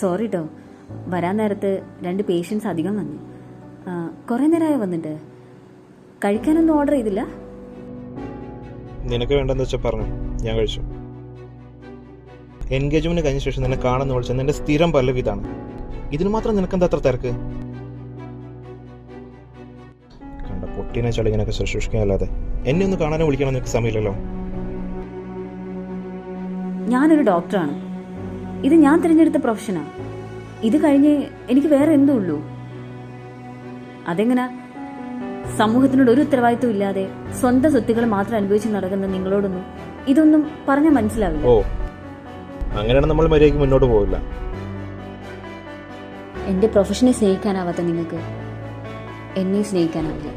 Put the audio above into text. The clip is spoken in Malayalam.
സോറി കേട്ടോ, വരാൻ നേരത്ത് 2 പേഷ്യൻസ് അധികം വന്നു. കുറേ നേരമായി വന്നിട്ട്. കഴിക്കാനൊന്നും ഓർഡർ ചെയ്തില്ല? നിനക്ക് വേണ്ടെന്ന് വെച്ചാൽ പറഞ്ഞു, ഞാൻ കഴിച്ചു. എൻഗേജ്മെന്റ് കഴിഞ്ഞ ശേഷം നിന്നെ കാണുന്ന വിളിച്ച നിന്റെ സ്ഥിരം പല്ലവി ഇതാണ്. ഇതിന് മാത്രം നിനക്കെന്താ അത്ര തിരക്ക്? കണ്ട പൊട്ടീനെ ചളിങ്ങനൊക്കെ ശുശ്രൂഷിക്കാനല്ലാതെ എന്നെ ഒന്ന് കാണാനും വിളിക്കണം നിനക്ക് സമയമില്ലല്ലോ. ഞാനൊരു ഡോക്ടറാണ്. ഇത് ഞാൻ തിരഞ്ഞെടുത്ത പ്രൊഫഷനാണ്. ഇത് കഴിഞ്ഞ് എനിക്ക് വേറെ എന്തോ ഉള്ളൂ. അതെങ്ങനെ? സമൂഹത്തിനോട് ഒരു ഉത്തരവാദിത്വം ഇല്ലാതെ സ്വന്തം സ്വത്തുക്കൾ മാത്രം അനുഭവിച്ച് നടക്കുന്ന നിങ്ങളോടൊന്നും ഇതൊന്നും പറഞ്ഞാൽ മനസ്സിലാവില്ല. ഓ, അങ്ങനെയാണ് നമ്മൾ മര്യാദയ്ക്ക് മുന്നോട്ട് പോവില്ല. എന്റെ പ്രൊഫഷനെ സ്നേഹിക്കാനാവാത്ത നിങ്ങൾക്ക് എന്നെ സ്നേഹിക്കാനാവില്ല.